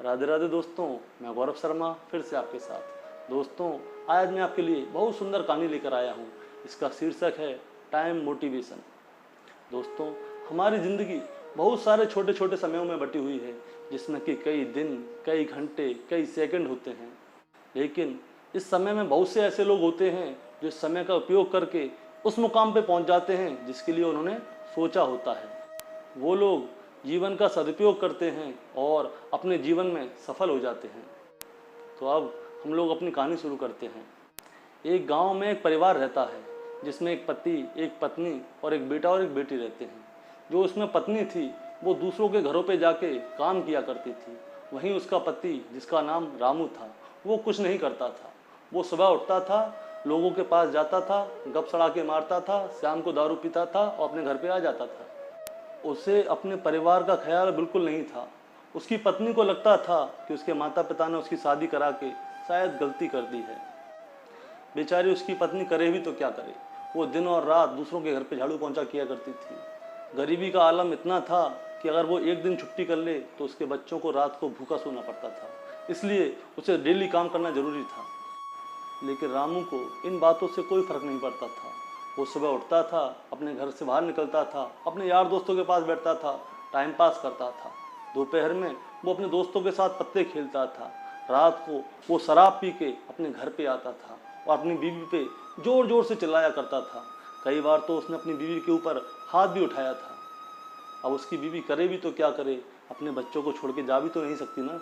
राधे राधे दोस्तों, मैं गौरव शर्मा फिर से आपके साथ। दोस्तों, आज मैं आपके लिए बहुत सुंदर कहानी लेकर आया हूँ। इसका शीर्षक है टाइम मोटिवेशन। दोस्तों, हमारी ज़िंदगी बहुत सारे छोटे छोटे समयों में बटी हुई है, जिसमें कि कई दिन, कई घंटे, कई सेकंड होते हैं। लेकिन इस समय में बहुत से ऐसे लोग होते हैं जो इस समय का उपयोग करके उस मुकाम पे पहुंच जाते हैं जिसके लिए उन्होंने सोचा होता है। वो लोग जीवन का सदुपयोग करते हैं और अपने जीवन में सफल हो जाते हैं। तो अब हम लोग अपनी कहानी शुरू करते हैं। एक गांव में एक परिवार रहता है, जिसमें एक पति, एक पत्नी और एक बेटा और एक बेटी रहते हैं। जो उसमें पत्नी थी, वो दूसरों के घरों पे जाके काम किया करती थी। वहीं उसका पति, जिसका नाम रामू था, वो कुछ नहीं करता था। वो सुबह उठता था, लोगों के पास जाता था, गप सड़ाके मारता था, शाम को दारू पीता था और अपने घर पे आ जाता था। उसे अपने परिवार का ख्याल बिल्कुल नहीं था। उसकी पत्नी को लगता था कि उसके माता पिता ने उसकी शादी करा के शायद गलती कर दी है। बेचारी उसकी पत्नी करे भी तो क्या करे। वो दिन और रात दूसरों के घर पे झाड़ू पोंछा किया करती थी। गरीबी का आलम इतना था कि अगर वो एक दिन छुट्टी कर ले तो उसके बच्चों को रात को भूखा सोना पड़ता था। इसलिए उसे डेली काम करना जरूरी था। लेकिन रामू को इन बातों से कोई फर्क नहीं पड़ता था। वो सुबह उठता था, अपने घर से बाहर निकलता था, अपने यार दोस्तों के पास बैठता था, टाइम पास करता था। दोपहर में वो अपने दोस्तों के साथ पत्ते खेलता था। रात को वो शराब पी के अपने घर पे आता था और अपनी बीवी पे जोर जोर से चिल्लाया करता था। कई बार तो उसने अपनी बीवी के ऊपर हाथ भी उठाया था। अब उसकी बीवी करे भी तो क्या करे, अपने बच्चों को छोड़ के जा भी तो नहीं सकती ना।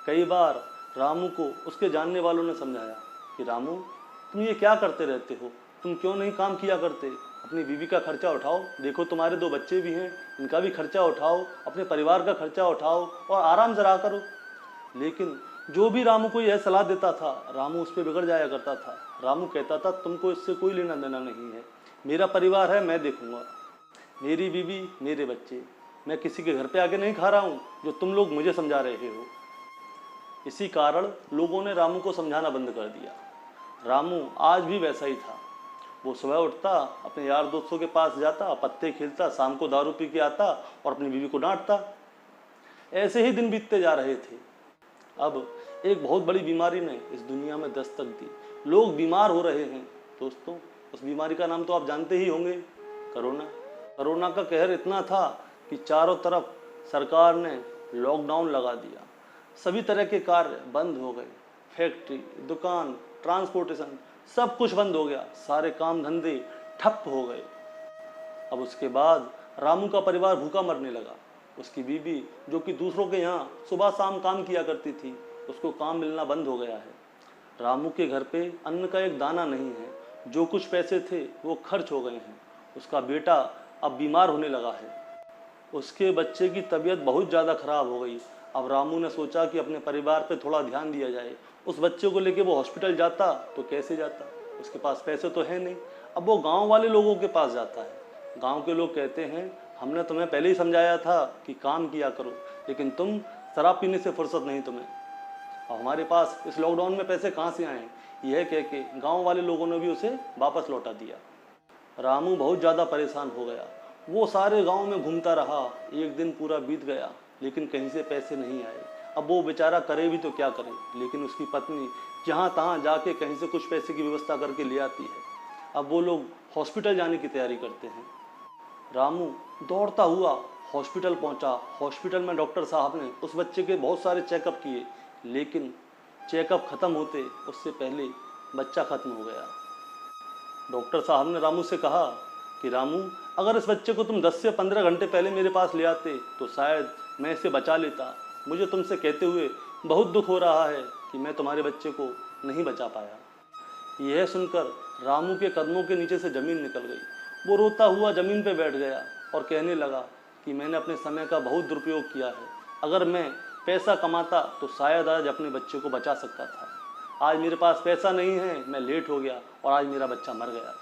कई बार रामू को उसके जानने वालों ने समझाया कि रामू, तुम ये क्या करते रहते हो, तुम क्यों नहीं काम किया करते, अपनी बीवी का खर्चा उठाओ, देखो तुम्हारे 2 बच्चे भी हैं, इनका भी खर्चा उठाओ, अपने परिवार का खर्चा उठाओ और आराम से रहा करो। लेकिन जो भी रामू को यह सलाह देता था, रामू उस पर बिगड़ जाया करता था। रामू कहता था, तुमको इससे कोई लेना देना नहीं है, मेरा परिवार है, मैं देखूंगा, मेरी बीवी, मेरे बच्चे, मैं किसी के घर पे आके नहीं खा रहा हूँ जो तुम लोग मुझे समझा रहे हो। इसी कारण लोगों ने रामू को समझाना बंद कर दिया। रामू आज भी वैसा ही था। वो सुबह उठता, अपने यार दोस्तों के पास जाता, पत्ते खेलता, शाम को दारू पी के आता और अपनी बीवी को डांटता। ऐसे ही दिन बीतते जा रहे थे। अब एक बहुत बड़ी बीमारी ने इस दुनिया में दस्तक दी। लोग बीमार हो रहे हैं। दोस्तों, उस बीमारी का नाम तो आप जानते ही होंगे, कोरोना। कोरोना का कहर इतना था कि चारों तरफ सरकार ने लॉकडाउन लगा दिया। सभी तरह के कार्य बंद हो गए। फैक्ट्री, दुकान, ट्रांसपोर्टेशन, सब कुछ बंद हो गया। सारे काम धंधे ठप हो गए। अब उसके बाद रामू का परिवार भूखा मरने लगा। उसकी बीवी, जो कि दूसरों के यहाँ सुबह शाम काम किया करती थी, उसको काम मिलना बंद हो गया है। रामू के घर पे अन्न का एक दाना नहीं है। जो कुछ पैसे थे वो खर्च हो गए हैं। उसका बेटा अब बीमार होने लगा है। उसके बच्चे की तबीयत बहुत ज़्यादा खराब हो गई। अब रामू ने सोचा कि अपने परिवार पे थोड़ा ध्यान दिया जाए। उस बच्चे को लेके वो हॉस्पिटल जाता तो कैसे जाता, उसके पास पैसे तो है नहीं। अब वो गांव वाले लोगों के पास जाता है। गांव के लोग कहते हैं, हमने तुम्हें पहले ही समझाया था कि काम किया करो, लेकिन तुम शराब पीने से फुर्सत नहीं तुम्हें। अब हमारे पास इस लॉकडाउन में पैसे कहाँ से आए, यह कह के गाँव वाले लोगों ने भी उसे वापस लौटा दिया। रामू बहुत ज़्यादा परेशान हो गया। वो सारे गांव में घूमता रहा। एक दिन पूरा बीत गया, लेकिन कहीं से पैसे नहीं आए। अब वो बेचारा करे भी तो क्या करे। लेकिन उसकी पत्नी जहाँ तहाँ जाके कहीं से कुछ पैसे की व्यवस्था करके ले आती है। अब वो लोग हॉस्पिटल जाने की तैयारी करते हैं। रामू दौड़ता हुआ हॉस्पिटल पहुंचा। हॉस्पिटल में डॉक्टर साहब ने उस बच्चे के बहुत सारे चेकअप किए, लेकिन चेकअप ख़त्म होते उससे पहले बच्चा ख़त्म हो गया। डॉक्टर साहब ने रामू से कहा कि रामू, अगर इस बच्चे को तुम 10 से 15 घंटे पहले मेरे पास ले आते तो शायद मैं इसे बचा लेता। मुझे तुमसे कहते हुए बहुत दुख हो रहा है कि मैं तुम्हारे बच्चे को नहीं बचा पाया। यह सुनकर रामू के कदमों के नीचे से ज़मीन निकल गई। वो रोता हुआ ज़मीन पर बैठ गया और कहने लगा कि मैंने अपने समय का बहुत दुरुपयोग किया है। अगर मैं पैसा कमाता तो शायद आज अपने बच्चे को बचा सकता था। आज मेरे पास पैसा नहीं है, मैं लेट हो गया और आज मेरा बच्चा मर गया।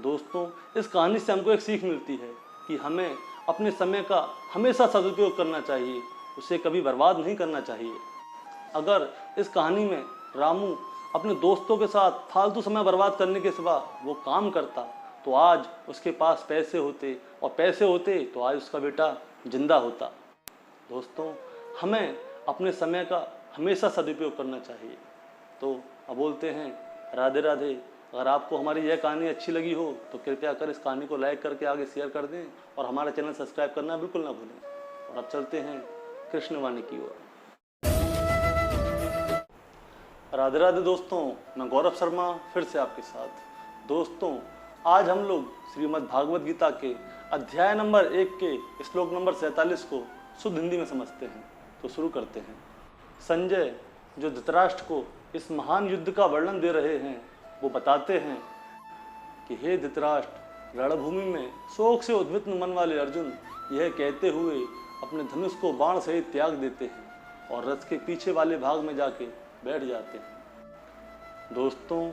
दोस्तों, इस कहानी से हमको एक सीख मिलती है कि हमें अपने समय का हमेशा सदुपयोग करना चाहिए, उसे कभी बर्बाद नहीं करना चाहिए। अगर इस कहानी में रामू अपने दोस्तों के साथ फालतू समय बर्बाद करने के सिवा वो काम करता तो आज उसके पास पैसे होते, और पैसे होते तो आज उसका बेटा जिंदा होता। दोस्तों, हमें अपने समय का हमेशा सदुपयोग करना चाहिए। तो अब बोलते हैं राधे राधे। अगर आपको हमारी यह कहानी अच्छी लगी हो तो कृपया कर इस कहानी को लाइक करके आगे शेयर कर दें और हमारा चैनल सब्सक्राइब करना बिल्कुल ना भूलें। और अब चलते हैं कृष्णवाणी की ओर। राधे राधे दोस्तों, मैं गौरव शर्मा फिर से आपके साथ। दोस्तों, आज हम लोग श्रीमद् भागवत गीता के अध्याय नंबर 1 के श्लोक नंबर 47 को शुद्ध हिंदी में समझते हैं। तो शुरू करते हैं। संजय जो धृतराष्ट्र को इस महान युद्ध का वर्णन दे रहे हैं, वो बताते हैं कि हे धृतराष्ट्र, रणभूमि में शोक से उद्विग्न मन वाले अर्जुन यह कहते हुए अपने धनुष को बाण सहित त्याग देते हैं और रथ के पीछे वाले भाग में जाके बैठ जाते हैं। दोस्तों,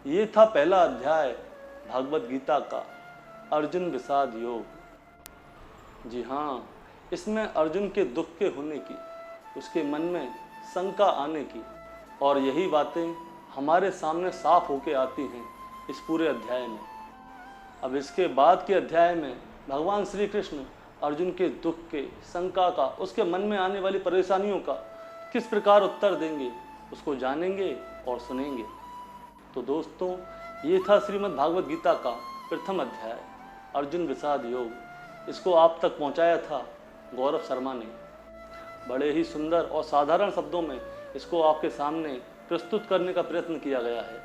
ये था पहला अध्याय भागवत गीता का, अर्जुन विषाद योग। जी हाँ, इसमें अर्जुन के दुख के होने की, उसके मन में शंका आने की और यही बातें हमारे सामने साफ होके आती हैं इस पूरे अध्याय में। अब इसके बाद के अध्याय में भगवान श्री कृष्ण अर्जुन के दुख के, शंका का, उसके मन में आने वाली परेशानियों का किस प्रकार उत्तर देंगे, उसको जानेंगे और सुनेंगे। तो दोस्तों, ये था श्रीमद् भागवत गीता का प्रथम अध्याय, अर्जुन विषाद योग। इसको आप तक पहुंचाया था गौरव शर्मा ने। बड़े ही सुंदर और साधारण शब्दों में इसको आपके सामने प्रस्तुत करने का प्रयत्न किया गया है।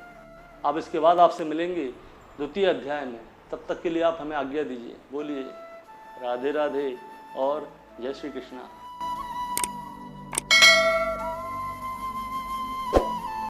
अब इसके बाद आपसे मिलेंगे द्वितीय अध्याय में। तब तक के लिए आप हमें आज्ञा दीजिए। बोलिए राधे राधे और जय श्री कृष्णा।